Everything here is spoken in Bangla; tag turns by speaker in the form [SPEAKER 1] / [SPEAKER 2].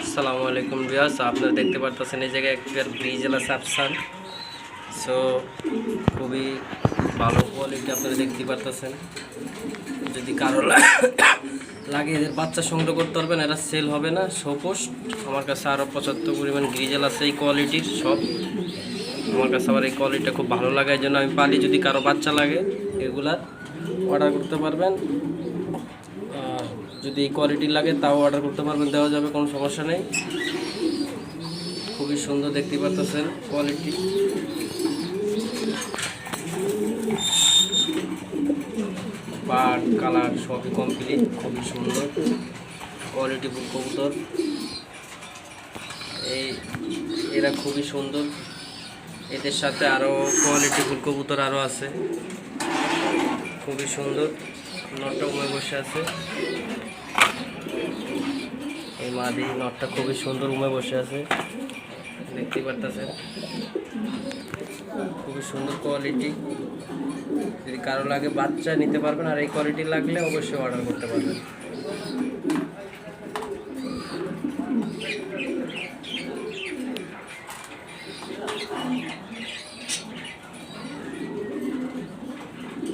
[SPEAKER 1] আসসালামু আলাইকুম ভিউয়ার্স, আপনারা দেখতে পারতেছেন এই জায়গায় একটা ব্রিজেলা সাবসান। সো খুবই ভালো কোয়ালিটি আপনারা দেখতে পারতেছেন। যদি কারো লাগে এদের বাচ্চা সংগ্রহ করতে পারবেন, এরা সেল হবে না, শোপোস্ট। আমার কাছে আরও পর্যাপ্ত পরিমাণ গ্রিজেল আছে এই কোয়ালিটির সব। আমার কাছে আবার এই কোয়ালিটিটা খুব ভালো লাগে, এই জন্য আমি পালি। যদি কারো বাচ্চা লাগে এগুলার অর্ডার করতে পারবেন। যদি এই কোয়ালিটির লাগে তাও অর্ডার করতে পারবেন, দেওয়া যাবে, কোনো সমস্যা নেই। খুবই সুন্দর দেখতে পাচ্ছেন কোয়ালিটি। পাট কালার সবই কমপ্লিট, খুবই সুন্দর কোয়ালিটি ফুল কবুতর। এরা খুবই সুন্দর। এদের সাথে আরও কোয়ালিটি ফুল কবুতর আরও আছে, খুবই সুন্দর। নটটা উমে বসে আছে, এই মাদি নটটা খুবই সুন্দর উমে বসে আছে, দেখতে পারতেছেন। খুবই সুন্দর কোয়ালিটি। যদি কারো লাগে বাচ্চা নিতে পারবেন, আর এই কোয়ালিটি লাগলে অবশ্যই অর্ডার করতে পারবেন।